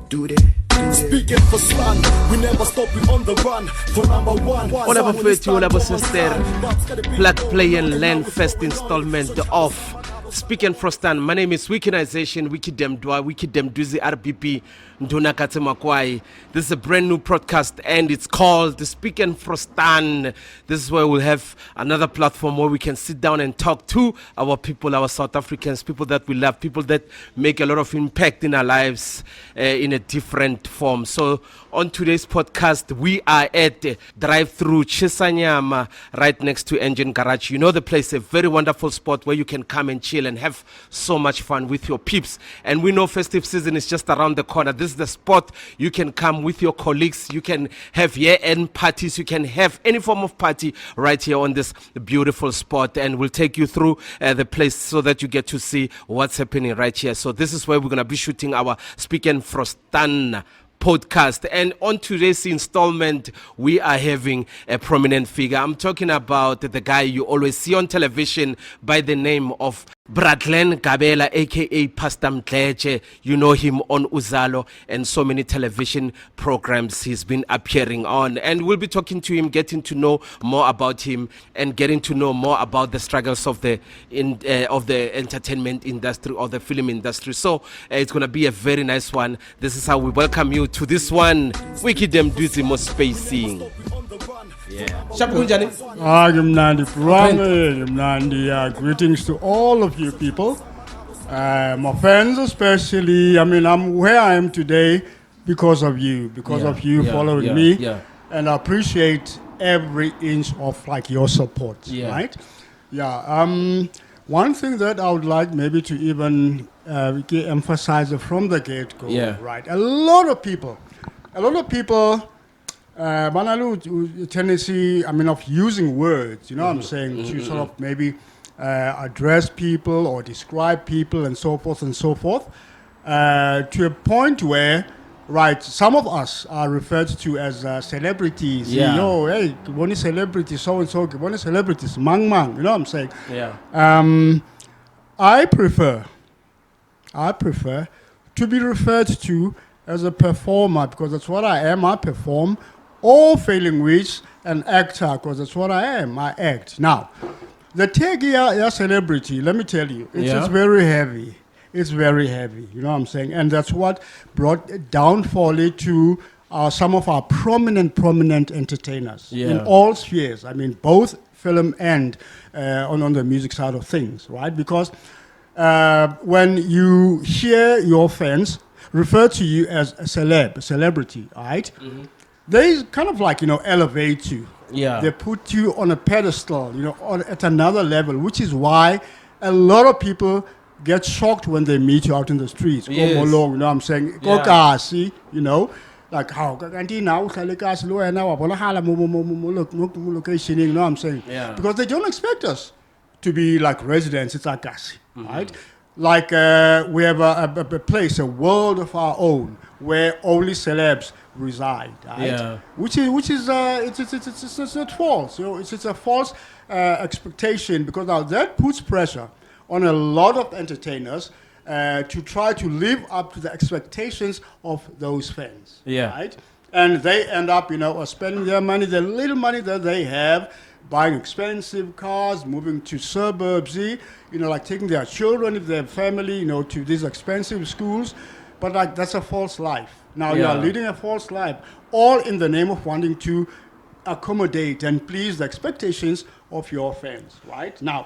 Speaking for slang, we never stop, we on the run for number one. Whatever fate, whatever sister. Black Play and Land Fest installment off. Speaking for Stan, my name is Wikinization, Wikidem Dwa, Wikidem Duzi RBP, Nduna Katemakwai. This is a brand new podcast and it's called Speaking for Stan. This is where we'll have another platform where we can sit down and talk to our people, our South Africans, people that we love, people that make a lot of impact in our lives in a different form. So on today's podcast, we are at Drive-Through Chisanyama, right next to Engine Garage. You know the place, a very wonderful spot where you can come and chill and have so much fun with your peeps. And we know festive season is just around the corner. This is the spot you can come with your colleagues. You can have year-end parties. You can have any form of party right here on this beautiful spot. And we'll take you through the place so that you get to see what's happening right here. So this is where we're going to be shooting our Speaking Frostan podcast. And on today's installment, we are having a prominent figure. I'm talking about the guy you always see on television by the name of Gabela, aka Pastor Mdleche. You know him on Uzalo and so many television programs he's been appearing on. And we'll be talking to him, getting to know more about him and getting to know more about the struggles of the entertainment industry or the film industry. So it's going to be a very nice one. This is how we welcome you to this one. Wikidem Duzi Mo Spacing. Yeah. Greetings to all of you people. My friends especially. I mean, I'm where I am today because of you, following me. Yeah. And I appreciate every inch of your support, right? Yeah. One thing that I would like maybe to even emphasize from the get-go, right? A lot of people tendency, of using words, what I'm saying, to sort of maybe address people or describe people and so forth, to a point where, right, some of us are referred to as celebrities. Hey, one is celebrity, so-and-so, one is celebrities, mang, you know what I'm saying? Yeah. I prefer to be referred to as a performer, because that's what I am. I perform, or failing which, an actor, because that's what I am. I act. Now, the tag here, celebrity, let me tell you, it's very heavy. It's very heavy, you know what I'm saying? And that's what brought downfall to some of our prominent entertainers in all spheres. I mean, both film and on the music side of things, right? Because when you hear your fans refer to you as a celebrity, right? Mm-hmm. They kind of elevate you. Yeah. They put you on a pedestal, at another level, which is why a lot of people get shocked when they meet you out in the streets. Yes. Go along, you know what I'm saying? Go kasi, like how location, you know what I'm saying? Yeah. Because they don't expect us to be like residents. It's like us, right? Like we have a place, a world of our own, where only celebs reside, right? Yeah. Which is it's not false. It's a false expectation, because now that puts pressure on a lot of entertainers to try to live up to the expectations of those fans. Yeah. Right? And they end up, spending their money, the little money that they have, buying expensive cars, moving to suburbs, like taking their children, if they have family, to these expensive schools. But that's a false life. Now you are leading a false life, all in the name of wanting to accommodate and please the expectations of your fans, right? Now,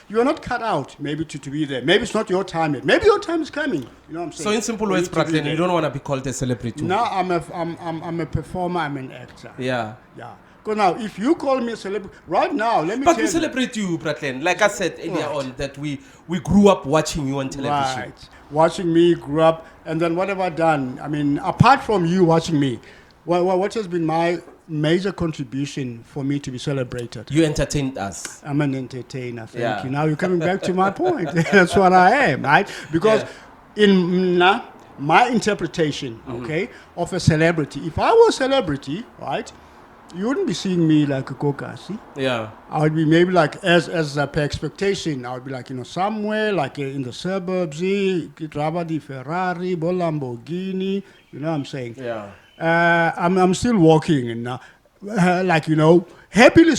you are not cut out maybe to be there. Maybe it's not your time yet. Maybe your time is coming. You know what I'm saying? So in simple words, Bratlin, you don't want to be called a celebrity. No, I'm a performer, I'm an actor. Yeah. Yeah. Because now, if you call me a celebrity, right now, let me tell you. But we celebrate you, Bratlin. Like I said earlier on, that we grew up watching you on television. Right. Watching me, grew up, and then what have I done? I mean, apart from you watching me, what has been my major contribution for me to be celebrated? You entertained us. I'm an entertainer, thank you. Now you're coming back to my point. That's what I am, right? Because in my interpretation, of a celebrity, if I were a celebrity, right, you wouldn't be seeing me like a Kokasi. Yeah. I would be maybe like as per expectation. I would be like somewhere like in the suburbs, driver the Ferrari, bo Lamborghini. You know what I'm saying? Yeah. I'm still walking and happily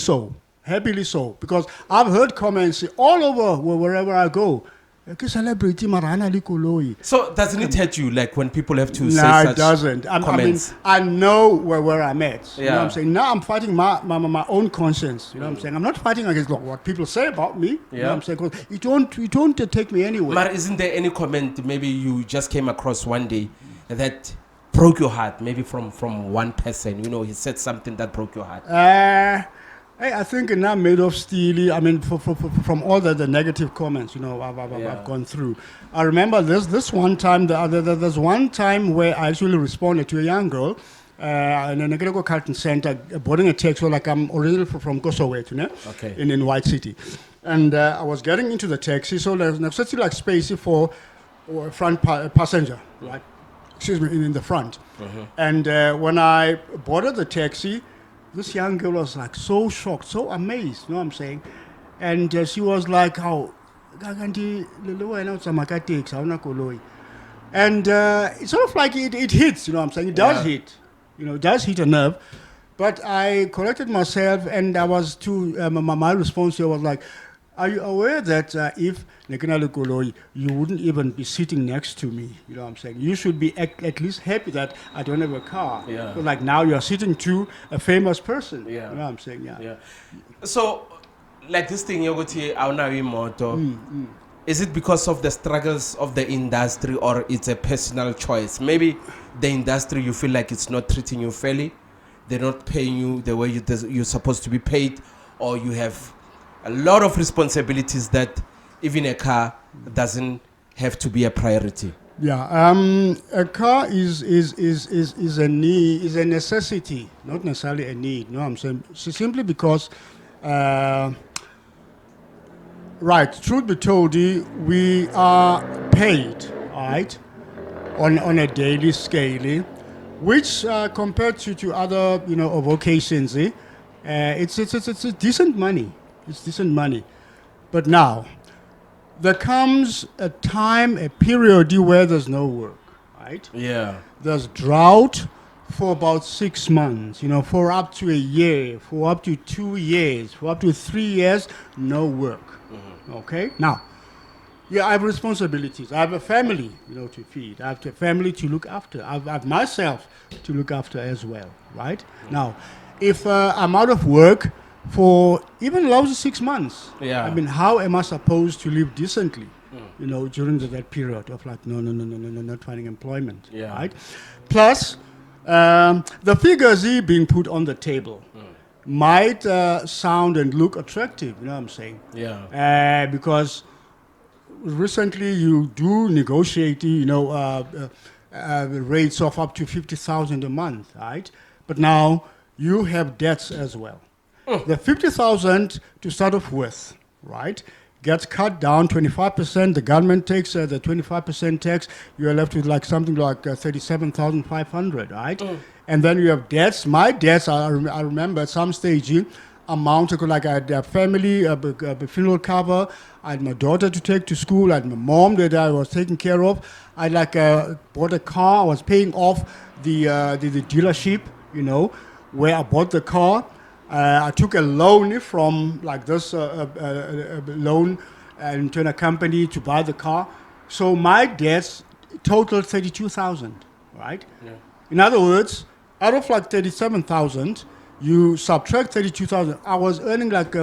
so, because I've heard comments all over wherever I go. "Ke celebrity marana le koloi." So doesn't it hurt you like when people have to say No, such it doesn't. comments? I know where I'm at. You know Yeah. what I'm saying? Now I'm fighting my own conscience. You know what I'm saying? I'm not fighting against what people say about me. You know Yeah. what I'm saying? 'Cause it won't take me anywhere. But isn't there any comment maybe you just came across one day that broke your heart, maybe from one person? You know, he said something that broke your heart. I think now made of steel. I mean, from all the negative comments, I've gone through. I remember this one time. There's one time where I actually responded to a young girl in a Negrego Carlton Center, boarding a taxi. Like I'm originally from Kosovo, Okay. in White City, and I was getting into the taxi. So there's such like space for front passenger, right? Excuse me, in the front. And when I boarded the taxi, this young girl was like so shocked, so amazed, you know what I'm saying? And she was like, "How? And it's sort of like it hits, you know what I'm saying? It does hit, it does hit a nerve. But I corrected myself, and I was my response here was like, "Are you aware that if you wouldn't even be sitting next to me? You know what I'm saying? You should be at least happy that I don't have a car. Yeah. So like now you're sitting to a famous person. Yeah. You know what I'm saying? Yeah. Yeah. So, like this thing, moto. Is it because of the struggles of the industry, or it's a personal choice? Maybe the industry, you feel like it's not treating you fairly, they're not paying you the way you're supposed to be paid, or you have a lot of responsibilities that even a car doesn't have to be a priority. Yeah, a car is a need, is a necessity, not necessarily a need. You know what I'm saying? So simply because, right, truth be told, we are paid, all right, on a daily scale, which compared to other vocations, it's decent money. It's decent money, but now there comes a time, a period where there's no work, right? Yeah. There's drought for about 6 months, for up to a year, for up to 2 years, for up to 3 years, no work. Okay? Now, yeah, I have responsibilities. I have a family, to feed. I have a family to look after. I have myself to look after as well, right? Now, if I'm out of work for even lousy 6 months. Yeah. I mean, how am I supposed to live decently, during that period of like, no, not finding employment, Yeah. right? Plus, the figures being put on the table might sound and look attractive, you know what I'm saying? Yeah. Because recently you do negotiate, rates of up to 50,000 a month, right? But now you have debts as well. The 50,000 to start off with, right, gets cut down 25%. The government takes the 25% tax. You're left with like something like 37,500, right? And then you have debts. My debts, I remember at some stage, amount to like I had a family, a funeral cover. I had my daughter to take to school. I had my mom that I was taking care of. I bought a car. I was paying off the dealership, where I bought the car. I took a loan from like this loan and to a company to buy the car. So my debts totaled 32,000, right? Yeah. In other words, out of like 37,000, you subtract 32,000. I was earning like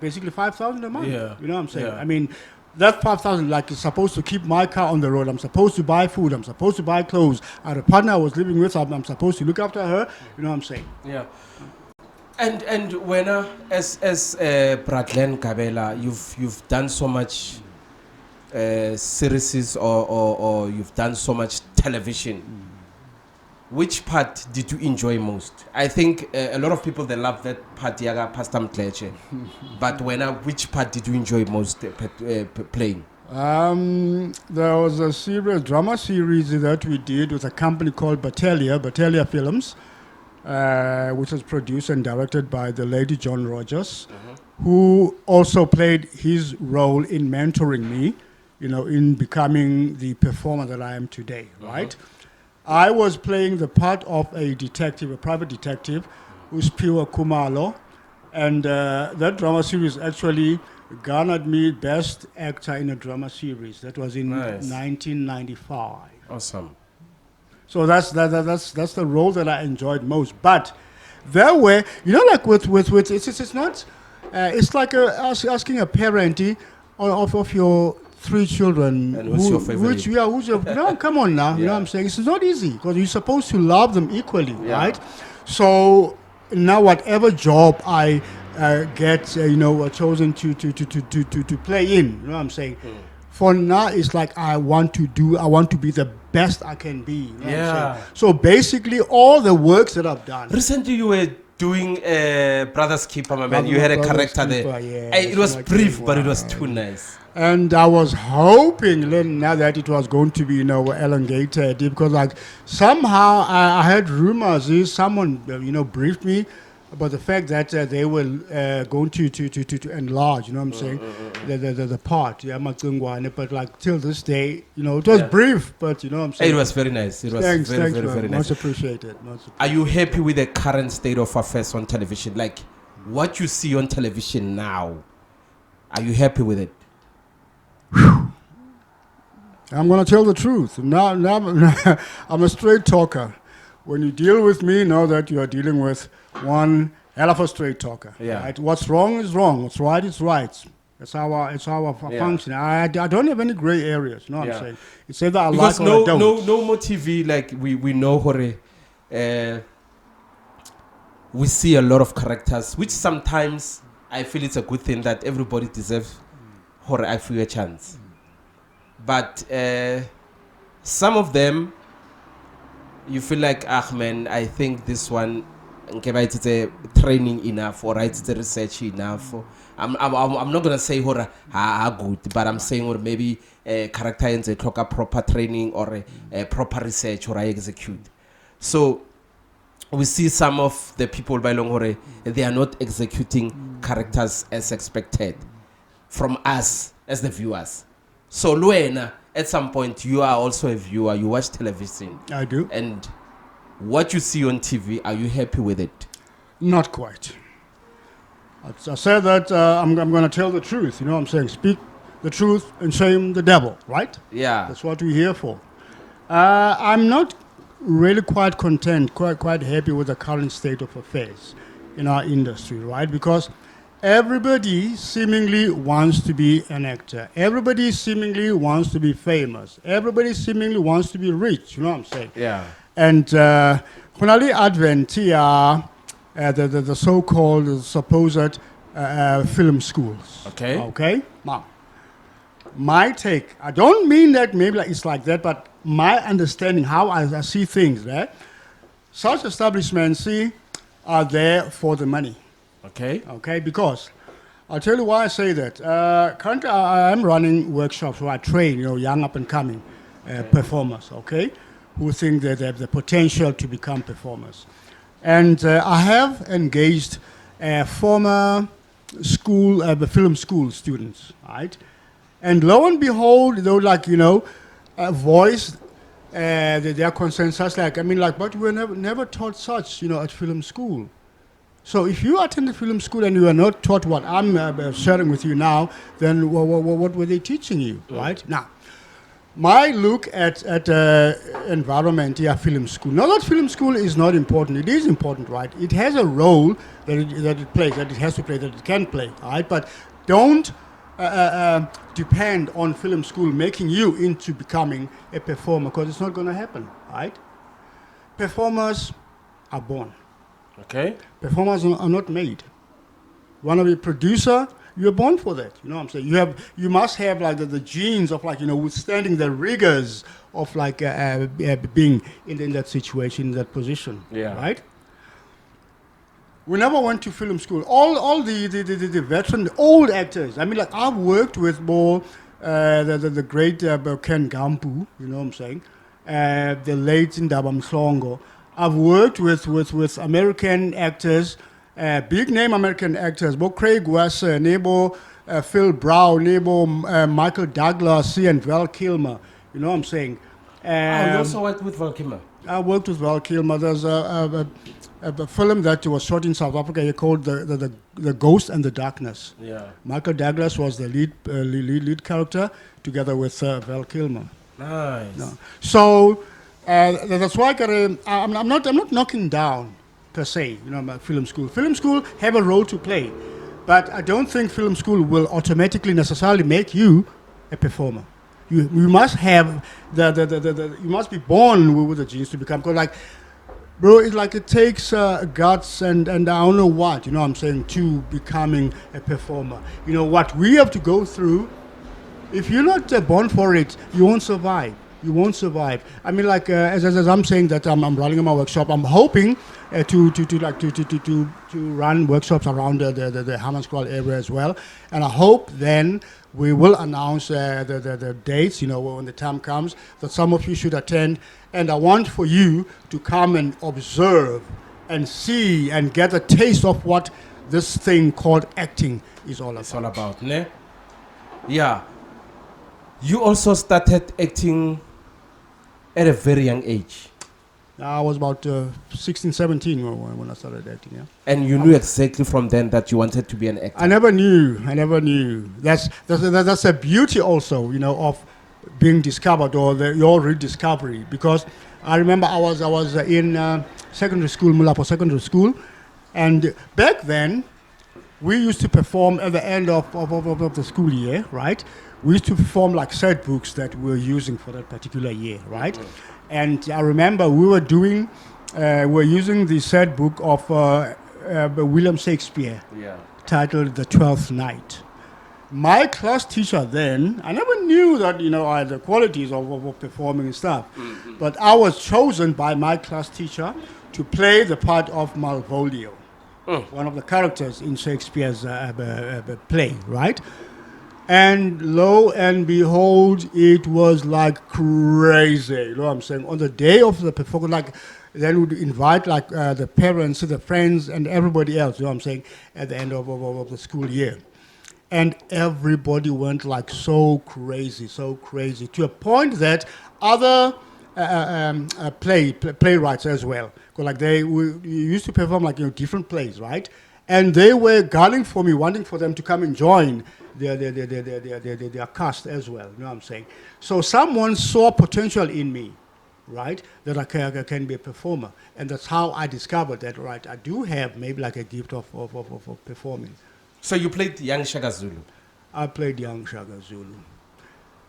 basically 5,000 a month. Yeah. You know what I'm saying? Yeah. I mean, that 5,000 is supposed to keep my car on the road. I'm supposed to buy food. I'm supposed to buy clothes. I had a partner I was living with. I'm supposed to look after her. You know what I'm saying? Yeah. And when as Bradlen Gabela, you've done so much series or you've done so much television. Which part did you enjoy most? I think a lot of people, they love that part, Yaga Pastor Mtleche. But which part did you enjoy most playing? There was a drama series that we did with a company called Battaglia Films. which was produced and directed by the lady John Rogers, who also played his role in mentoring me, in becoming the performer that I am today, right? I was playing the part of a detective, a private detective, who's Piwa Kumalo, and that drama series actually garnered me Best Actor in a Drama Series. That was in 1995. Awesome. So that's the role that I enjoyed most. But there were, like with it's not, it's like asking a parent of your 3 children. And who's your favorite? No, come on now. You know what I'm saying? It's not easy because you're supposed to love them equally, right? So now whatever job I get, chosen to play in, you know what I'm saying? For now, it's like I want to be the best I can be. You know what I'm saying? So basically, all the works that I've done. Recently, you were doing Brother's Keeper, my man. You had a character there. It was brief, but it was too nice. And I was hoping now that it was going to be, elongated, because like somehow I heard rumors. Someone, briefed me about the fact that they were going to enlarge, you know what I'm saying, the part, but like till this day, it was brief, but you know what I'm saying. It was very nice. It was thanks, very nice. Much appreciated. Are you happy with the current state of affairs on television? Like what you see on television now, are you happy with it? I'm going to tell the truth. Now, I'm a straight talker. When you deal with me, know that you are dealing with one hell of a straight talker. Yeah. Right? What's wrong is wrong. What's right is right. It's our function. I don't have any gray areas. You know what I'm saying? It's either I because like or I don't. No more TV. Like we know Hore. We see a lot of characters, which sometimes I feel it's a good thing that everybody deserves Hore I feel a chance. But some of them, you feel like, man, I think this one, it's a training enough, or it's a research enough. I'm not gonna say good, but I'm saying or maybe a character in a proper training or a proper research or I execute. So we see some of the people by Longhore, they are not executing characters as expected from us as the viewers. So Luena, at some point you are also a viewer, you watch television. I do. And what you see on TV, are you happy with it? Not quite. I said that I'm going to tell the truth, you know what I'm saying? Speak the truth and shame the devil, right? Yeah. That's what we're here for. I'm not really quite content, quite happy with the current state of affairs in our industry, right? Because everybody seemingly wants to be an actor. Everybody seemingly wants to be famous. Everybody seemingly wants to be rich, you know what I'm saying? Yeah. And when I advent the so-called supposed film schools. Okay. Okay? Now, my take, I don't mean that maybe it's like that, but my understanding, how I see things, right? Such establishments, are there for the money. Okay. Okay, because I'll tell you why I say that. Currently, I am running workshops where I train, young up-and-coming performers, okay, who think that they have the potential to become performers. And I have engaged former film school students, right? And lo and behold, they voiced their concerns such like, but we were never taught such, at film school. So if you attended film school and you are not taught what I'm sharing with you now, then what were they teaching you, right? Now, my look at environment, film school. Now that film school is not important. It is important, right? It has a role that it plays, that it has to play, that it can play, right? But don't depend on film school making you into becoming a performer, because it's not going to happen, right? Performers are born. Okay. Performers are not made. You want to be a producer, you're born for that. You know what I'm saying? You must have like the genes of withstanding the rigors of being in that situation, in that position. Yeah. Right? We never went to film school. All the veteran, the old actors. I've worked with more the great Ken Gampu, you know what I'm saying? The late Ndaba Mhlongo. I've worked with American actors, big name American actors, Bo Craig Wasser, Nebo Phil Brown, Nebo Michael Douglas, and Val Kilmer. You know what I'm saying? Oh, you also worked with Val Kilmer? I worked with Val Kilmer. There's a film that was shot in South Africa called the Ghost and the Darkness. Yeah. Michael Douglas was the lead character together with Val Kilmer. Nice. No. So that's why I'm not knocking down per se, my film school. Film school have a role to play, but I don't think film school will automatically necessarily make you a performer. You must have you must be born with the genes to become. Cause like, bro, it's like it takes guts and I don't know what, I'm saying, to becoming a performer. What we have to go through. If you're not born for it, you won't survive. You won't survive. I mean, like as I'm saying that I'm running my workshop. I'm hoping to run workshops around the Hammanskraal area as well. And I hope then we will announce the dates. When the time comes that some of you should attend. And I want for you to come and observe and see and get a taste of what this thing called acting is all about. It's all about, ne? Yeah. You also started acting at a very young age. I was about 16, 17 when I started acting, yeah. And you knew exactly from then that you wanted to be an actor. I never knew. That's a beauty also, of being discovered or your rediscovery. Because I remember I was in secondary school, Mulapo Secondary School, and back then we used to perform at the end of the school year, right? We used to perform like set books that we were using for that particular year, right? Mm-hmm. And I remember we were using the set book of William Shakespeare, titled The Twelfth Night. My class teacher then, I never knew that, I had the qualities of performing and stuff, mm-hmm. but I was chosen by my class teacher to play the part of Malvolio, one of the characters in Shakespeare's play, right? And lo and behold, it was like crazy. You know what I'm saying? On the day of the performance, then we'd invite the parents, the friends, and everybody else. You know what I'm saying? At the end of the school year, and everybody went so crazy, to a point that other playwrights as well, because we used to perform different plays, right? And they were gunning for me, wanting for them to come and join their cast as well. You know what I'm saying? So someone saw potential in me, right? That I can be a performer, and that's how I discovered that. Right, I do have maybe a gift of performing. So you played young Shaka Zulu. I played young Shaka Zulu,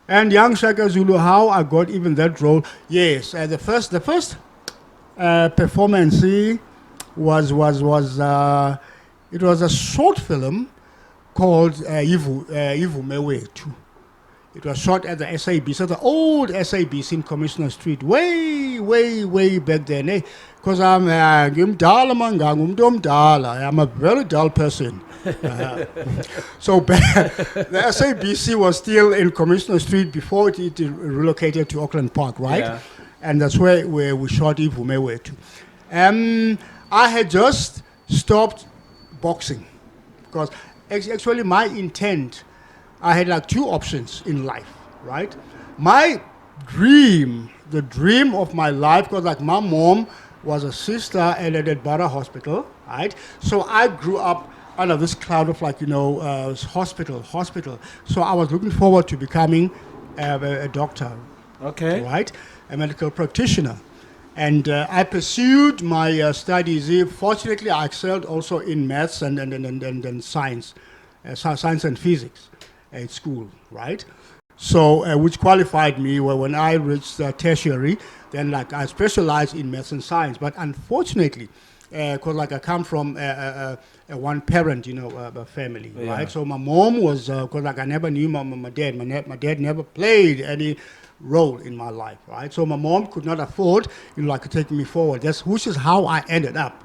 and young Shaka Zulu. How I got even that role? Yes, the first performance was it was a short film called Ivu Mewethu. It was shot at the SABC, the old SABC in Commissioner Street, way back then. Because I'm a very dull person. So the SABC was still in Commissioner Street before it relocated to Auckland Park, right? Yeah. And that's where we shot Ivu Mewethu. I had just stopped boxing because actually my intent, I had two options in life, right? My dream, the dream of my life, because my mom was a sister at Bara Hospital, right? So I grew up under this cloud of hospital. So I was looking forward to becoming a doctor, okay, right? A medical practitioner. And I pursued my studies. Fortunately, I excelled also in maths and science, science and physics at school, right? So, which qualified me when I reached tertiary. Then, I specialized in maths and science. But unfortunately, because I come from a one-parent, family, right? So my mom was, because I never knew my dad. My dad never played any role in my life, right? So my mom could not afford, to take me forward. Which is how I ended up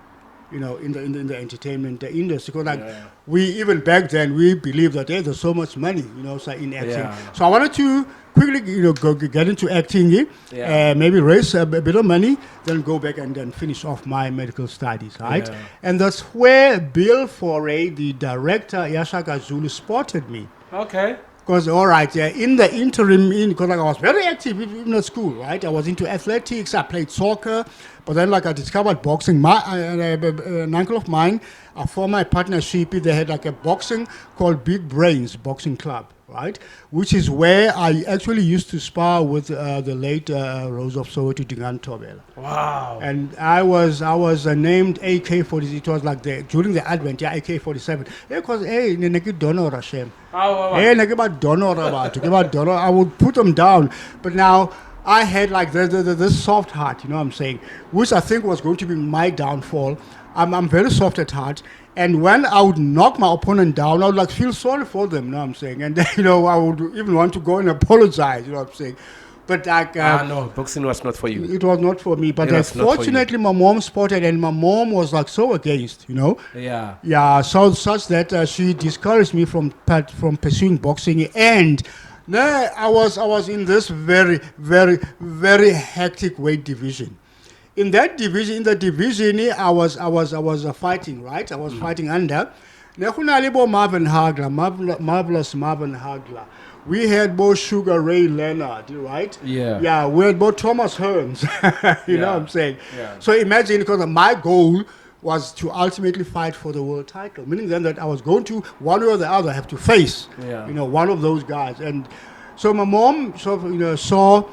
in the entertainment industry. Because we even back then we believed that there's so much money, so in acting. Yeah. So I wanted to quickly, get into acting, maybe raise a bit of money, then go back and then finish off my medical studies, right? Yeah. And that's where Bill Foray, the director, Shaka Zulu, spotted me. Okay. Because, all right, in the interim, because I was very active even at school, right? I was into athletics, I played soccer, but then I discovered boxing. An uncle of mine, a former partnership, they had a boxing called Big Brains Boxing Club, right? Which is where I actually used to spar with the late Rose of Soweto Dingan Tobela. Wow. And I was named AK-47. It was during the Advent, AK-47. Because hey, donor Hashem. Hey, donor. I would put them down, but now I had this soft heart, you know what I'm saying, which I think was going to be my downfall. I'm very soft at heart, and when I would knock my opponent down, I would feel sorry for them, you know what I'm saying, and I would even want to go and apologize, you know what I'm saying. But no, boxing was not for you. It was not for me. But fortunately, my mom spotted, and my mom was so against, Yeah. Yeah, so such that she discouraged me from pursuing boxing, and I was in this very, very, very hectic weight division. In the division, I was fighting, right? I was fighting under. Marvin Hagler, marvelous Marvin Hagler. We had both Sugar Ray Leonard, right? Yeah. Yeah, we had both Thomas Hearns. you know what I'm saying? Yeah. So imagine, because my goal was to ultimately fight for the world title, meaning then that I was going to, one way or the other, have to face, one of those guys. And so my mom saw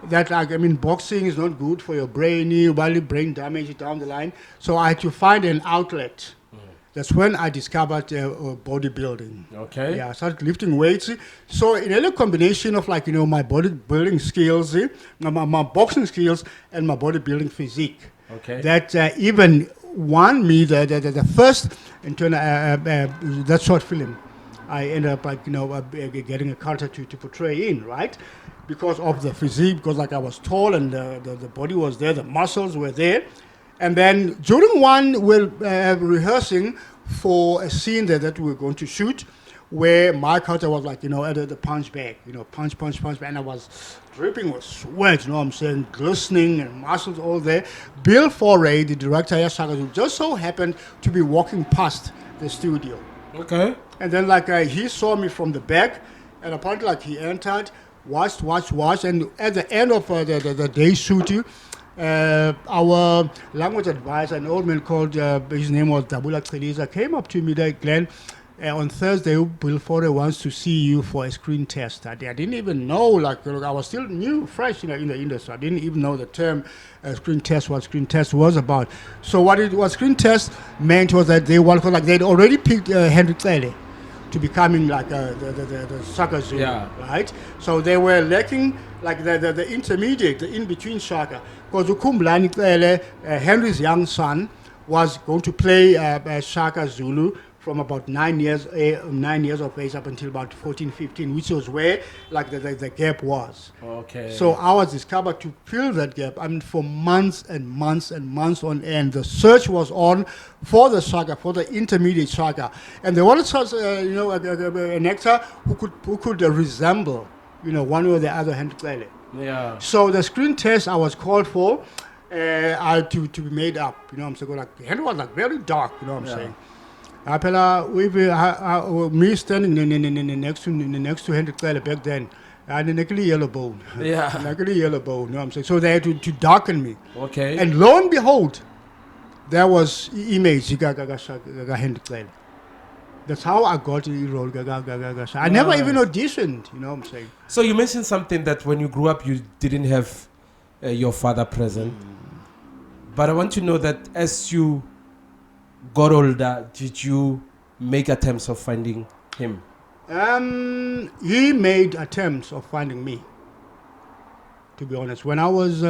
that, boxing is not good for your brain, you will brain damage down the line. So I had to find an outlet. That's when I discovered bodybuilding. Okay. Yeah, I started lifting weights. So in a combination of my bodybuilding skills, my boxing skills, and my bodybuilding physique. Okay. That even won me the first that short film. I ended up getting a character to portray in, right? Because of the physique, because I was tall and the body was there, the muscles were there. And then during one, we're rehearsing for a scene that we were going to shoot, where my character was at the punch bag, punch, and I was dripping with sweat, you know what I'm saying, glistening and muscles all there. Bill Foray, the director, Shaka Zulu, just so happened to be walking past the studio. Okay. And then he saw me from the back, and apparently he entered, watched, and at the end of the day shooting, our language advisor, an old man called, his name was Gabela.Uzalo, came up to me like, Glenn, on Thursday, Bill Foray wants to see you for a screen test. I didn't even know, I was still new, fresh in the industry. I didn't even know the term screen test, what screen test was about. So what screen test meant was that they'd already picked Henry Cele to becoming the Shaka Zulu, right? So they were lacking the intermediate, the in-between Shaka. Because Ukumblani Henry's young son was going to play Shaka Zulu from about 9 years of age up until about 14, 15, which was where the gap was. Okay. So I was discovered to fill that gap. For months and months and months on end, the search was on for the Shaka, for the intermediate Shaka, and they wanted such an actor who could resemble one or the other Henry Cele. Yeah. So the screen test I was called for, to be made up. I'm saying, Henry was very dark. You know what I'm saying. Me standing next to Henry Cele back then, and the yellow bone. Yeah. Yellow bone. You know what I'm saying. So they had to darken me. Okay. And lo and behold, there was image Henry Cele. That's how I got the role. I never even auditioned, you know what I'm saying. So you mentioned something that when you grew up, you didn't have your father present. But I want to know that as you got older, did you make attempts of finding him? He made attempts of finding me, to be honest. When I was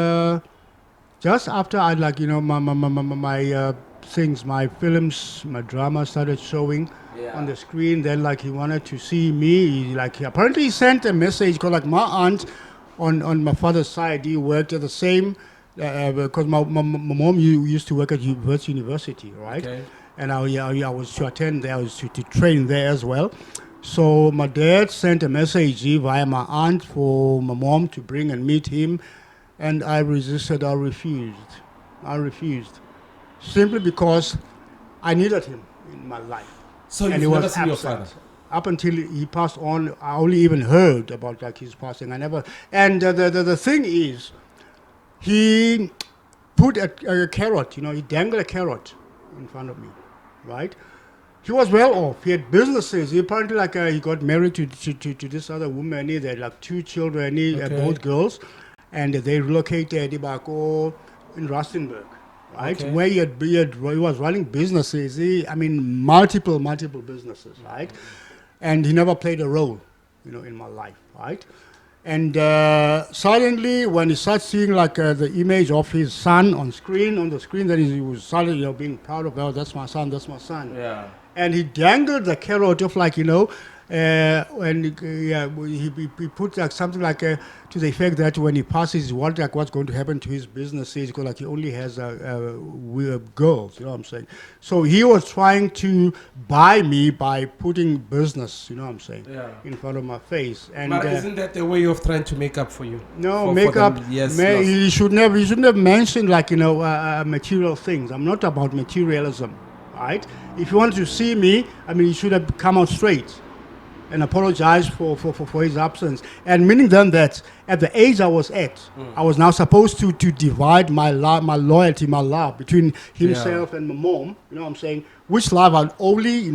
just after I my things, my films, my drama started showing on the screen. Then he wanted to see me. He sent a message because my aunt on my father's side, he worked at the same because my mom used to work at university, right? Okay. And I was to attend there, I was to train there as well. So my dad sent a message via my aunt for my mom to bring and meet him, and I resisted. I refused, simply because I needed him in my life. So And you've he never was seen your absent. father? Up until he passed on, I only even heard about like his passing. I never. And the thing is, he put a carrot. He dangled a carrot in front of me, right? He was well off. He had businesses. He apparently he got married to this other woman. They had like 2 children, Okay. both girls, and they relocated in Rustenburg, right? Okay. Where he was running businesses. Multiple businesses, right? And he never played a role, in my life, right? And suddenly, when he starts seeing the image of his son on the screen, then he was suddenly being proud of, oh, that's my son. Yeah. And he dangled the carrot of and he put something to the effect that when he passes, what's going to happen to his businesses, because he only has girls, you know what I'm saying. So he was trying to buy me by putting business, you know what I'm saying, Yeah. in front of my face. And But isn't that a way of trying to make up for you? no, For makeup. them years He lost? shouldn't have mentioned material things. I'm not about materialism, right? If you want to see me, he should have come out straight and apologize for his absence. And meaning then that at the age I was at, I was now supposed to divide my loyalty, my love between himself and my mom. You know what I'm saying? Which love I only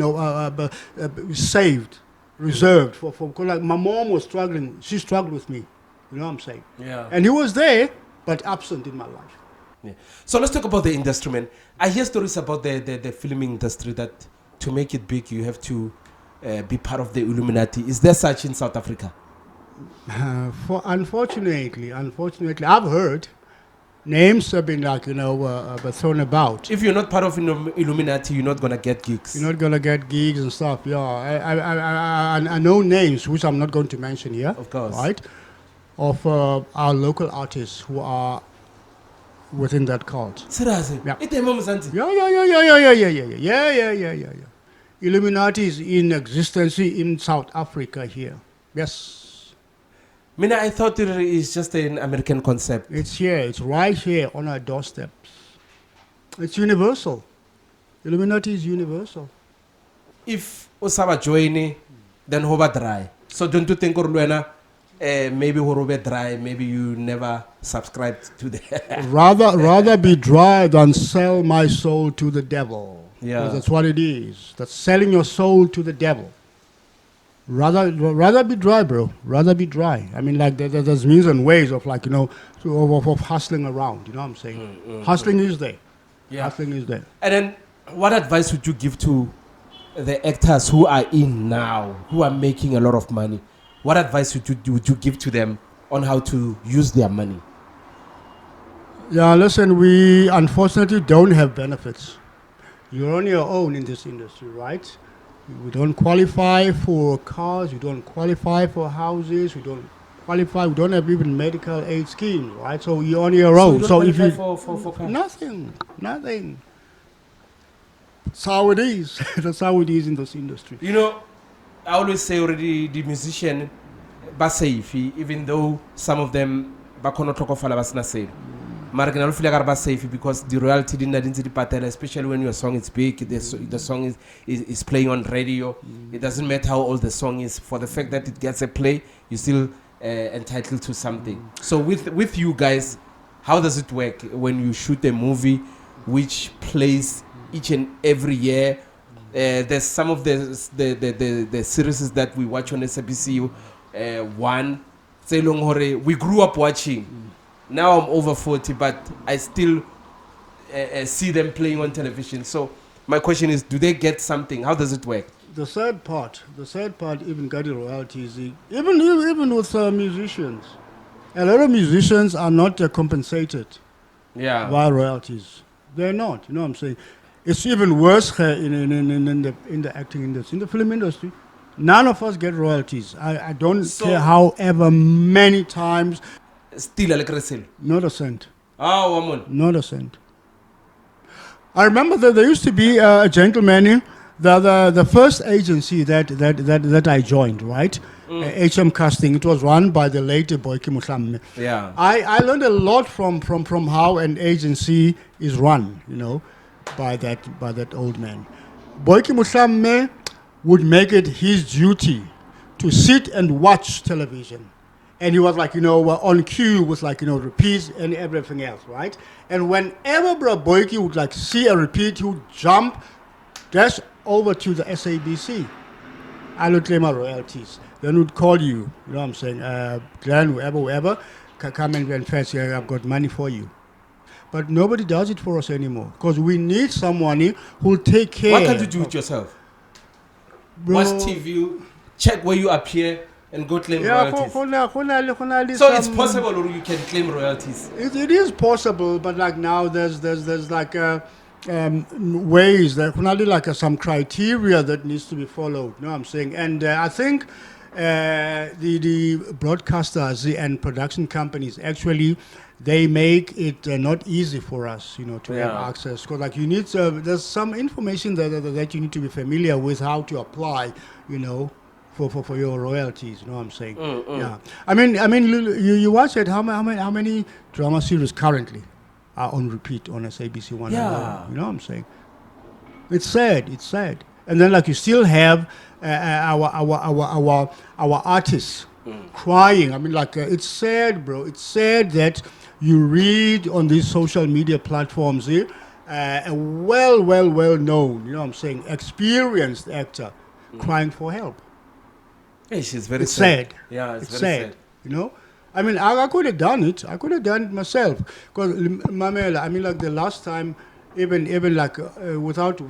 saved, reserved for. Because my mom was struggling. She struggled with me. You know what I'm saying? Yeah. And he was there, but absent in my life. Yeah. So let's talk about the industry, man. I hear stories about the filming industry that to make it big, you have to be part of the Illuminati. Is there such in South Africa? Unfortunately, I've heard names have been thrown about. If you're not part of Illuminati, you're not gonna get gigs. You're not gonna get gigs and stuff. Yeah, I know names which I'm not going to mention here. Of course. Right? Of our local artists who are within that cult. Seriously? Yeah. Yeah. Illuminati is in existence in South Africa here. Yes. Mina, I thought it is just an American concept. It's here. It's right here on our doorsteps. It's universal. Illuminati is universal. If Osama join, then hoba dry. So don't you think Orluena maybe Horobe dry, maybe you never subscribed to the rather be dry than sell my soul to the devil. Yeah. 'Cause that's what it is. That's selling your soul to the devil. Rather be dry, bro. Rather be dry. There's means and ways of of hustling around. You know what I'm saying? Hustling is there. Yeah. Hustling is there. And then what advice would you give to the actors who are in now, who are making a lot of money? What advice would you give to them on how to use their money? Yeah, listen, we unfortunately don't have benefits. You're on your own in this industry, right? We don't qualify for cars, we don't qualify for houses, we don't have even medical aid schemes, right? So you're on your own. So if you for cars? nothing. That's how it is. That's how it is in this industry. You know, I always say already the musician ba safe, even though some of them ba kono tlhokofala ba sena sale. Mara ke na le feel like ba safe because the royalty didn't patela, especially when your song is big, the song is playing on radio. It doesn't matter how old the song is. For the fact that it gets a play, you still entitled to something. So with you guys, how does it work when you shoot a movie which plays each and every year? There's some of the series that we watch on SABC. One, say long hore, we grew up watching. Now I'm over 40, but I still see them playing on television. So my question is, do they get something? How does it work? The sad part, even getting royalties, even with musicians, a lot of musicians are not compensated by royalties. They're not. You know what I'm saying? It's even worse in the acting industry, in the film industry. None of us get royalties. I don't care however many times. Still a little sale. Not a cent. Oh, woman. Not a cent. I remember that there used to be a gentleman, the first agency that I joined, right? HM Casting. It was run by the late Boyke Mutlamme. Yeah. I learned a lot from how an agency is run, by that old man. Boyke Mutlamme would make it his duty to sit and watch television. And he was like, on cue with repeats and everything else, right? And whenever Bro Boyke would see a repeat, he would jump, dash over to the SABC. I would claim our royalties. Then would call you, you know what I'm saying, Glenn, whoever, come and fetch here, I've got money for you. But nobody does it for us anymore because we need someone who will take care. Why can't you do it yourself? Bro, Watch TV, check where you appear, and go claim royalties. So it's possible, or you can claim royalties. It is possible, but now there's ways that some criteria that needs to be followed. You know what I'm saying? And I think the broadcasters and production companies actually they make it not easy for us, to have access. Because you need there's some information that you need to be familiar with how to apply, for your royalties. You know what I'm saying? Yeah. I mean, you watch it. How many drama series currently are on repeat on SABC One? Yeah. You know what I'm saying? It's sad. It's sad. And then you still have our artists crying. I mean, it's sad, bro. It's sad that you read on these social media platforms a well known, you know what I'm saying, experienced actor crying for help. It's very sad. Yeah, it's very sad. I mean, I could have done it. I could have done it myself. Because, Mamela, I mean, the last time, even without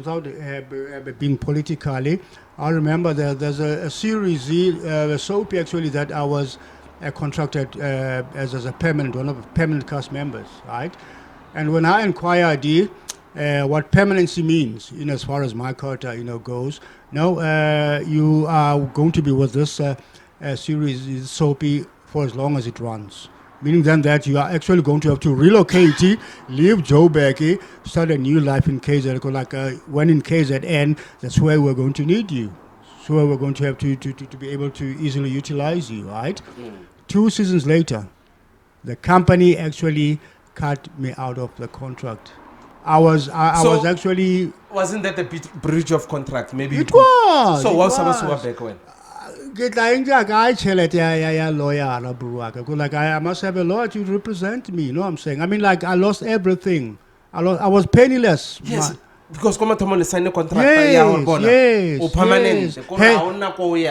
being politically, I remember there's a series, a soap actually, that I was contracted as a one of the permanent cast members, right? And when I inquired what permanency means, as far as my character, goes, you are going to be with this series, soapy, for as long as it runs. Meaning then that you are actually going to have to relocate, leave Joburg, start a new life in KZN. When in KZN, that's where we're going to need you. So we're going to have to be able to easily utilize you, right? 2 seasons later, the company actually cut me out of the contract. I was actually... Wasn't that a breach of contract? Maybe it was. So what was supposed to work back when? I must have a lawyer to represent me, you know what I'm saying? I mean, I lost everything. I was penniless. Yes, because come sign a contract. Yes.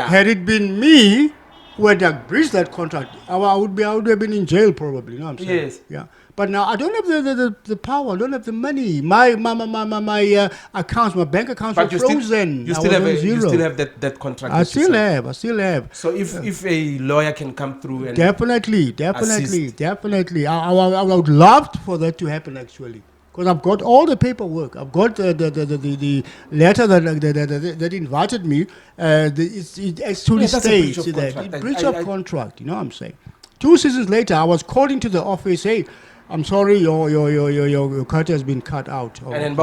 Had it been me who had breached that contract, I would have been in jail probably, you know what I'm saying? Yes. Yeah. But now I don't have the power. I don't have the money. My accounts, my bank accounts were frozen. You still have that contract. I still have. So if a lawyer can come through and definitely. I would love for that to happen actually, because I've got all the paperwork. I've got the letter that invited me. It actually states that breach of contract. You know what I'm saying? 2 seasons later, I was called into the office. Hey, I'm sorry, your cut has been cut out. And then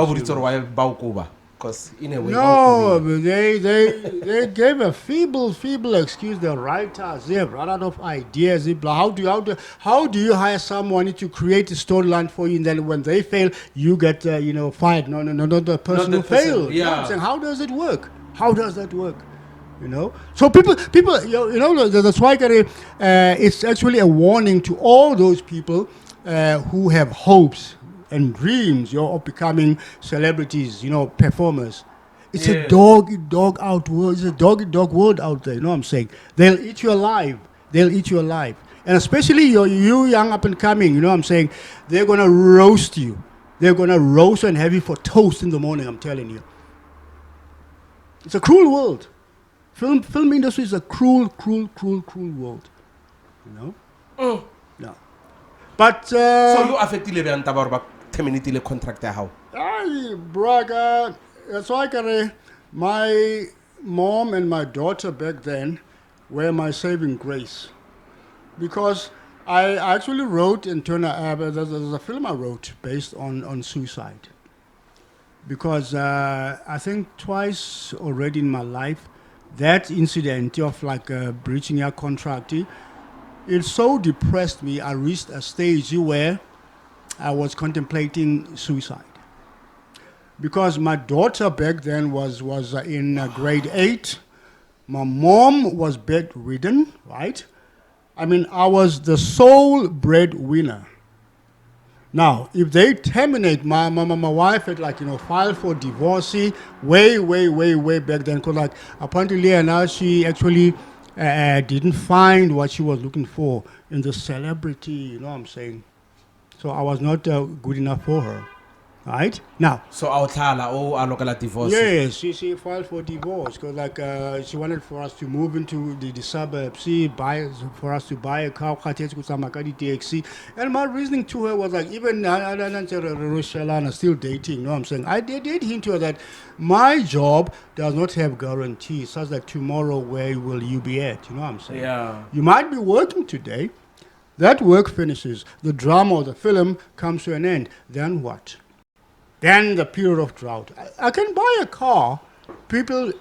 because in a way, no, they gave a feeble excuse. The writers, they have run out of ideas. How do you hire someone to create a storyline for you, and then when they fail, you get fired? No, not the person who failed. Yeah. You know what I'm saying? How does it work? How does that work? So people, that's why it's actually a warning to all those people who have hopes and dreams, of becoming celebrities, performers. It's a dog out world. It's a dog world out there. You know what I'm saying? They'll eat you alive. And especially you young up and coming. You know what I'm saying? They're gonna roast you. They're gonna roast and have you for toast in the morning. I'm telling you. It's a cruel world. Film industry is a cruel world. No. But so you affected the terminate the contract how? Braga, that's why my mom and my daughter back then were my saving grace, because I actually wrote and there's a film I wrote based on suicide. Because I think twice already in my life, that incident of like breaching a contract, it so depressed me. I reached a stage where I was contemplating suicide. Because my daughter back then was in grade 8. My mom was bedridden, right? I mean, I was the sole breadwinner. Now, if they terminate my wife had like, filed for divorce way back then, because like apparently now she actually didn't find what she was looking for in the celebrity, you know what I'm saying? So I was not good enough for her, right? Now, So a local divorce. yes, she filed for divorce because like she wanted for us to move into the suburbs, for us to buy a car, and my reasoning to her was like, even Rochelle still dating, you know what I'm saying? I did hint to her that my job does not have guarantees, such that tomorrow where will you be at, you know what I'm saying? Yeah. You might be working today, that work finishes, the drama or the film comes to an end, then what? Then the period of drought. I can buy a car.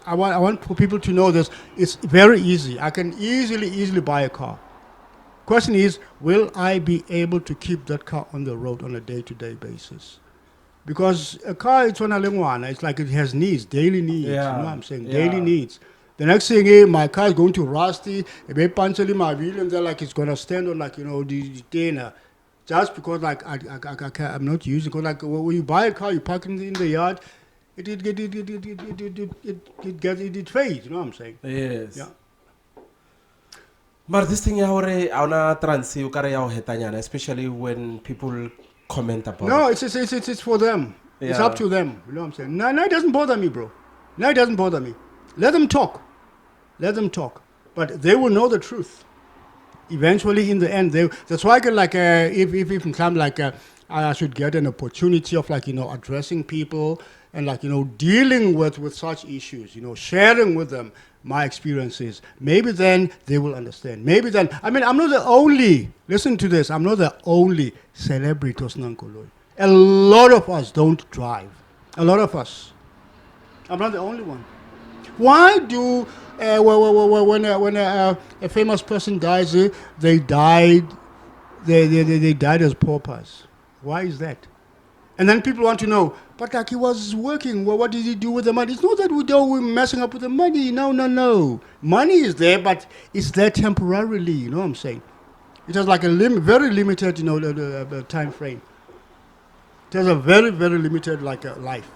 I want for people to know this. It's very easy. I can easily buy a car. Question is, will I be able to keep that car on the road on a day-to-day basis? Because a car, it's like it has needs, daily needs. Yeah. You know what I'm saying? Yeah. Daily needs. The next thing, my car is going to rusty. My wheel and like it's going to stand on like, the container. Just because like I'm not using, because like when you buy a car, you park it in the yard, it fades. You know what I'm saying? Yes. Yeah. But this thing especially when people comment about No, it. it's for them. It's Yeah. up to them. You know what I'm saying? No, it doesn't bother me, bro. No, it doesn't bother me. Let them talk. Let them talk. But they will know the truth. Eventually, in the end, that's why I can like if in time like I should get an opportunity of like addressing people and like dealing with such issues, sharing with them my experiences. Maybe then they will understand. Maybe then I'm not the only. Listen to this. I'm not the only celebrity Osnankoloi. A lot of us don't drive. A lot of us. I'm not the only one. Why do when a famous person dies, they died as paupers? Why is that? And then people want to know, but like he was working, well, what did he do with the money? It's not that we're messing up with the money. No. Money is there, but it's there temporarily. You know what I'm saying? It has like a very limited, time frame. It has a very limited life.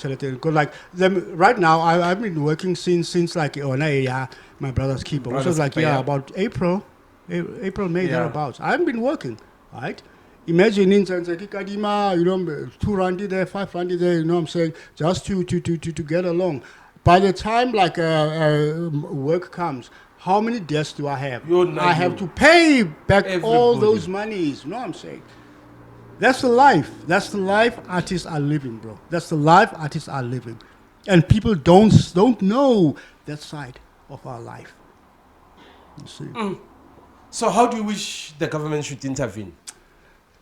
Because like right now, I've been working since like my brother's keeper, which was like about April, May thereabouts. I haven't been working, right? Imagine in Kadima, 2 randi there, 5 randi there, you know what I'm saying, just to get along. By the time like work comes, how many debts do I have? I have to pay back all those monies. You know what I'm saying? That's the life. That's the life artists are living, bro. That's the life artists are living. And people don't know that side of our life. You see. So how do you wish the government should intervene?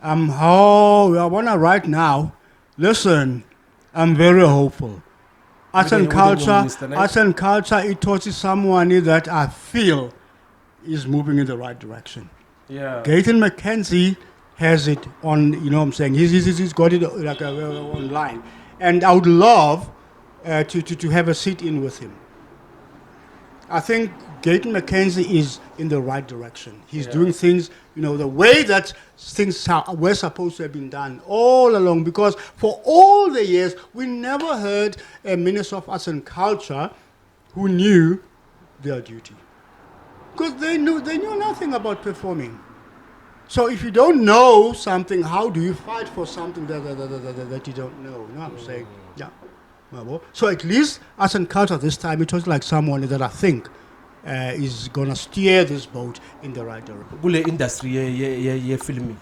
How I wanna right now, listen, I'm very hopeful. Arts and culture, it touches someone that I feel is moving in the right direction. Yeah. Gaten McKenzie has it on, you know what I'm saying? He's got it like online. And I would love to have a sit-in with him. I think Gaten McKenzie is in the right direction. He's doing things, the way that things were supposed to have been done all along. Because for all the years, we never heard a Minister of Arts and Culture who knew their duty. Because they knew nothing about performing. So if you don't know something, how do you fight for something that you don't know? You know what I'm saying? Yeah. So at least Arts and Culture this time, it was like someone that I think is going to steer this boat in the right direction. Kule industry ye filming.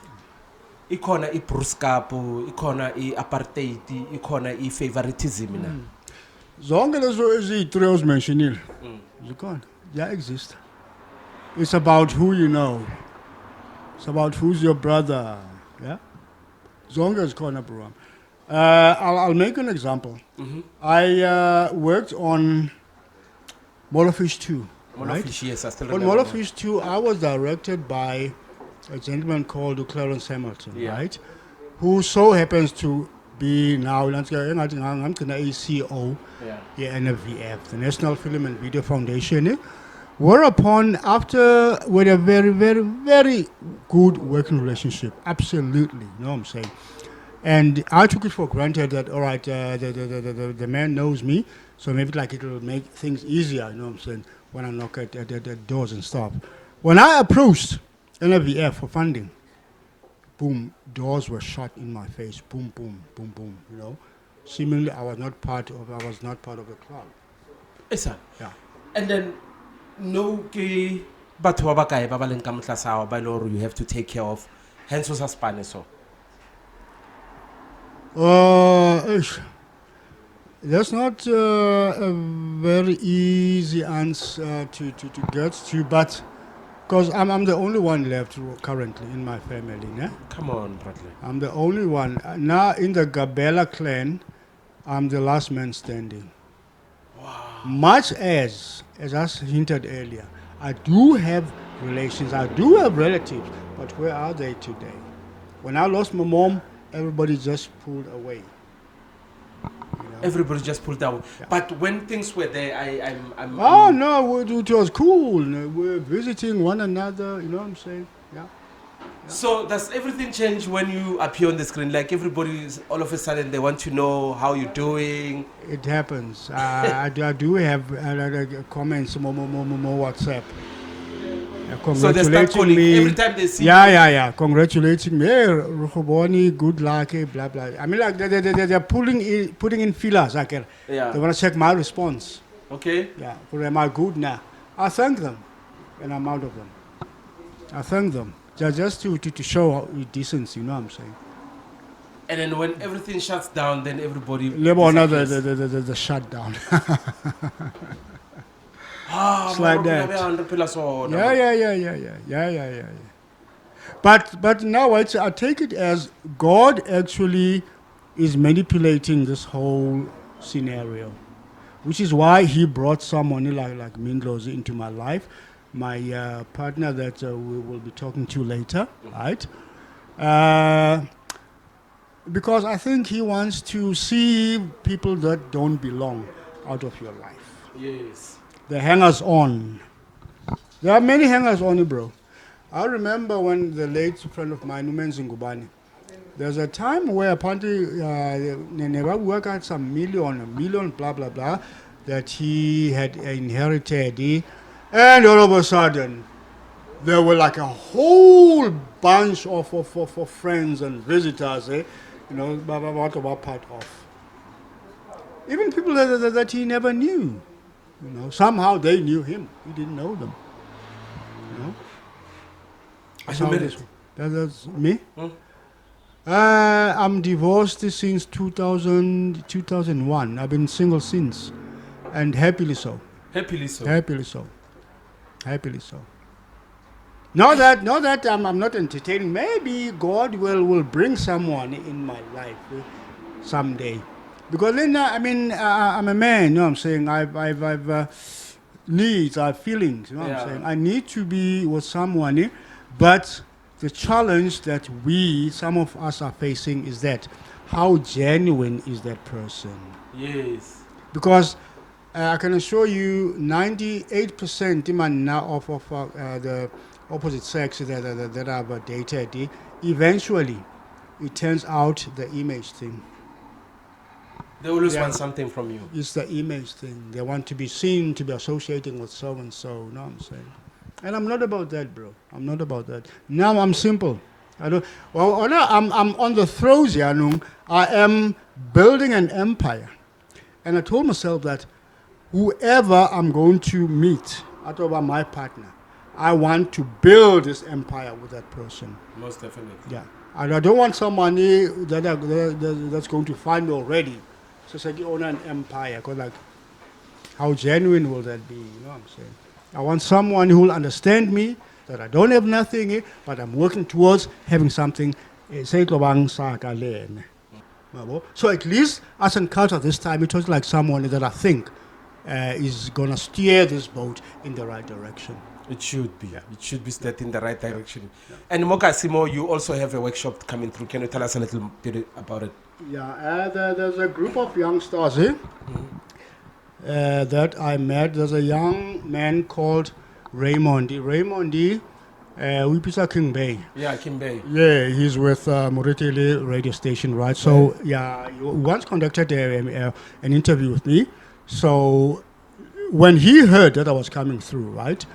Ikhona ibruskapo, ikhona apartheid, ikhona favoritism na. Zonke lezo eziyi-3 ozimentionile zikhona, they exist. It's about who you know. It's about who's your brother. Yeah? Zonga is corner program. I'll make an example. I worked on Molafish 2. Right? Monofish, yes, I still On remember. Molafish 2, I was directed by a gentleman called Clarence Hamilton, Yeah. right? Who so happens to be now I'm going to CEO, Yeah. NFVF, the National Film and Video Foundation. Whereupon, after with a very, very, very good working relationship, absolutely, you know what I'm saying. And I took it for granted that all right, the man knows me, so maybe like it will make things easier, you know what I'm saying, when I knock at the doors and stuff. When I approached NFVF for funding, boom, doors were shut in my face. Boom, boom, boom, boom. You know, seemingly I was not part of the club. Esa. Yeah. And then no ke batho ba bakae ba ba leng ka motlasa hao ba ile hore you have to take care of. Hence was a Spanish so. That's not a very easy answer to get to, but because I'm the only one left currently in my family. Yeah? Come on, Bradley. I'm the only one. Now in the Gabela clan, I'm the last man standing. Wow. Much as I hinted earlier, I do have relations, I do have relatives, but where are they today? When I lost my mom, everybody just pulled away. You know? Everybody just pulled out. Yeah. But when things were there, Oh no, it was cool. We're visiting one another. You know what I'm saying? Yeah. So does everything change when you appear on the screen? Like everybody is all of a sudden they want to know how you're doing. It happens. I do have comments more WhatsApp. So they start calling Me. every time they see. Yeah. Congratulating me. Hey, Rukhoboni, good luck, blah blah. I mean, like they're putting in feelers. Like, Yeah. they want to check my response. Okay. Yeah. Am I good now? I thank them, and I'm out of them. I thank them just to show decency. You know what I'm saying? And then when everything shuts down, then everybody. The shutdown. It's like that. Yeah. But now I take it as God actually is manipulating this whole scenario, which is why He brought someone like Mindlos into my life, my partner that we will be talking to later, right? Because I think He wants to see people that don't belong out of your life. Yes. The hangers on. There are many hangers on, bro. I remember when the late friend of mine, Umen Zingubani, there's a time where apparently never worked out some million, blah, blah, blah, that he had inherited. And all of a sudden, there were like a whole bunch of friends and visitors, what about part of. Even people that he never knew. You know, somehow they knew him. He didn't know them. You know. That's me. I'm divorced since 2001. I've been single since, and happily so. Happily so. Not that I'm not entertaining. Maybe God will bring someone in my life someday. Because then, I'm a man, you know what I'm saying? I've needs, I have feelings, you know what I'm saying? I need to be with someone, but the challenge that some of us are facing is that how genuine is that person? Yes. Because I can assure you 98% now of the opposite sex that I've dated, eventually it turns out the image thing. They always want something from you. It's the image thing. They want to be seen, to be associating with so and so. You know what I'm saying? And I'm not about that, bro. I'm not about that. Now I'm simple. I'm on the throes here. I am building an empire. And I told myself that whoever I'm going to meet, over my partner, I want to build this empire with that person. Most definitely. Yeah. And I don't want somebody that's going to find me already. So it's like you own an empire. Because how genuine will that be? You know what I'm saying? I want someone who will understand me, that I don't have nothing, but I'm working towards having something. So at least as in culture this time, it was like someone that I think is going to steer this boat in the right direction. It should be. Yeah. It should be steered in the right direction. Yeah. And Mokasimo, you also have a workshop coming through. Can you tell us a little bit about it? Yeah, there's a group of youngsters that I met. There's a young man called Raymond. Wipisa King Bay. Yeah, King Bay. Yeah, he's with Moretele radio station, right? So, yeah, he once conducted an interview with me. So, when he heard that I was coming through, right?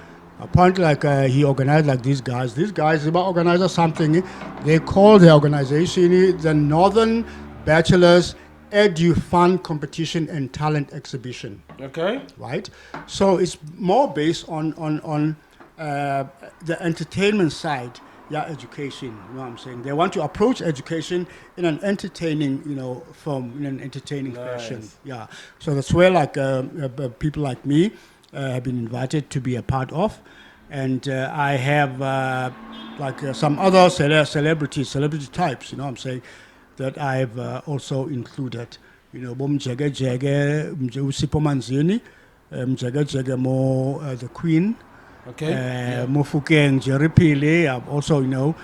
Apparently, he organized these guys. These guys organized something. They call the organization the Northern Bachelors Edu Fun Competition and Talent Exhibition. Okay. Right? So it's more based on the entertainment side, education. You know what I'm saying? They want to approach education in an entertaining, form, in an entertaining fashion. Yeah. So that's where people like me have been invited to be a part of. And I have some other celebrity types, you know what I'm saying, that I've also included. Bom Jagger Usipo Manzini, Jagger Mo the Queen, Mofukeng Jerry Pile. I've also,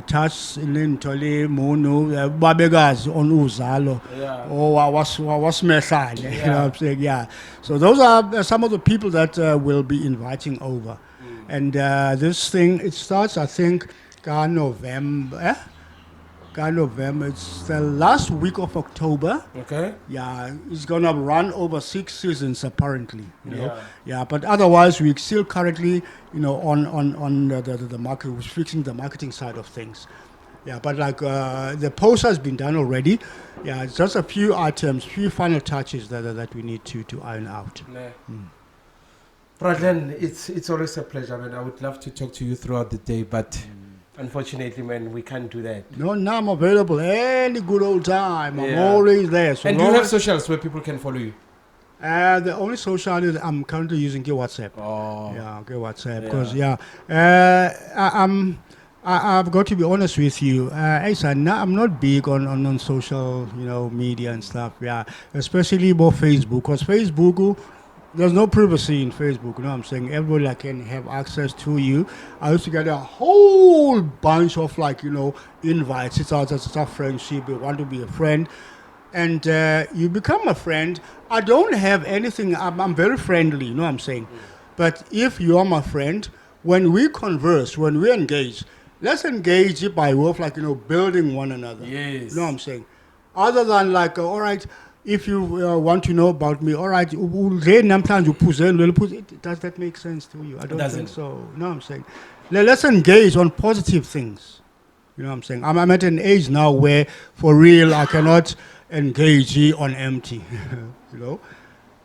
touched Lintoli Mono Babegas on Uzalo. Oh, I was Mesan, you know what I'm saying? Yeah. So those are some of the people that will be inviting over. And this thing, it starts, I think, November. It's the last week of October. Okay. Yeah, it's gonna run over 6 seasons apparently. You know? Yeah. But otherwise, we're still currently, on the market, we're fixing the marketing side of things. Yeah, but the post has been done already. Yeah, it's just a few items, few final touches that we need to iron out. Bradlen, it's always a pleasure, man. I would love to talk to you throughout the day, but unfortunately, man, we can't do that. No, now I'm available any good old time. I'm always there. So and do you have socials where people can follow you? The only social is I'm currently using WhatsApp. Oh. Yeah, WhatsApp. Because, I've got to be honest with you. I'm not big on social, media and stuff. Yeah, especially more Facebook. Because Facebook, there's no privacy in Facebook, you know what I'm saying? Everybody can have access to you. I used to get a whole bunch of invites. It's a friendship. You want to be a friend. And you become a friend. I don't have anything. I'm very friendly, you know what I'm saying? But if you are my friend, when we converse, when we engage, let's engage it by way of building one another. Yes. You know what I'm saying? Other than all right, if you want to know about me, all right, does that make sense to you? I don't think so. You know what I'm saying? Let's engage on positive things. You know what I'm saying? I'm at an age now where, for real, I cannot engage on empty.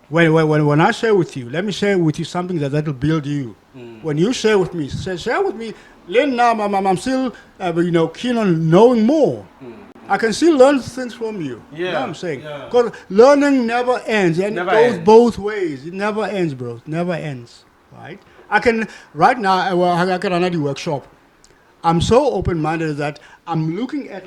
When I share with you, let me share with you something that will build you. When you share with me, share with me. Now I'm still, keen on knowing more. I can still learn things from you. You know what I'm saying? Because learning never ends. And it goes both ways. It never ends, bro. It never ends. Right? Right now, I got another workshop. I'm so open-minded that I'm looking at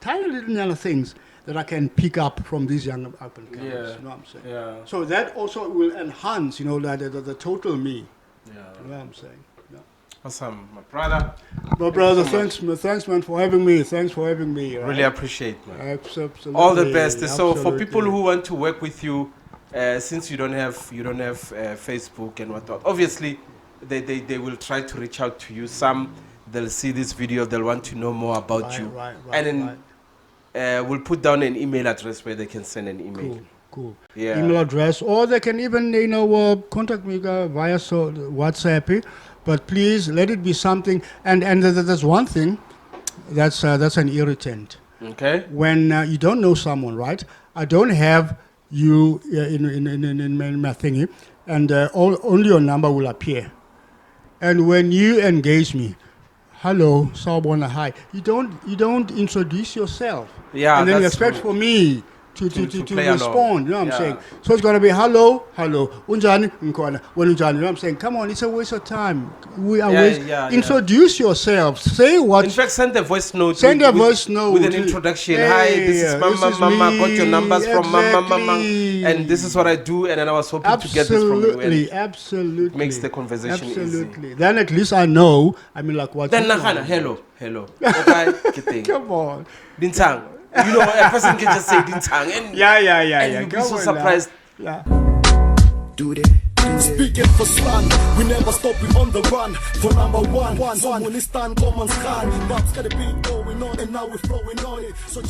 tiny little things that I can pick up from these young up-and-comers. You know what I'm saying? Yeah. So that also will enhance, the total me. Yeah. You know what I'm saying? Awesome, my brother. My brother, thanks man for having me. Thanks for having me. Really appreciate, man. Absolutely. All the best. So for people who want to work with you, since you don't have Facebook and whatnot, obviously they will try to reach out to you. Some they'll see this video, they'll want to know more about you, and then we'll put down an email address where they can send an email. Cool. Yeah. Email address, or they can even contact me via WhatsApp. But please let it be something. And there's one thing that's an irritant. Okay. When you don't know someone, right? I don't have you in my thingy, and only your number will appear. And when you engage me, hello, Sawubona, hi. You don't introduce yourself. Yeah. And then you expect for me to play along. respond. You know what Yeah. I'm saying? So it's gonna be hello, unjani, nkona, when unjani. You know what I'm saying? Come on, it's a waste of time. We are introduce yourself. Say what. In fact, send a voice note. Send a voice note with an introduction. Hey, Hi, this is Mama. Got your numbers from Mama, Exactly. and this is what I do. And then I was hoping to get this from you. And Absolutely. it makes the conversation Absolutely. Then at least I know. I mean, like what. Then you Nahana, want. hello. Okay, Come on. Dintang. You know, a person can just say Dintang, and Yeah. and you'll be so surprised. Yeah. Do they? Speaking for slang, we never stop, we on the run. For number one. Someone is stand, come on, scan. But got the beat going on, and now we're flowing on it. So,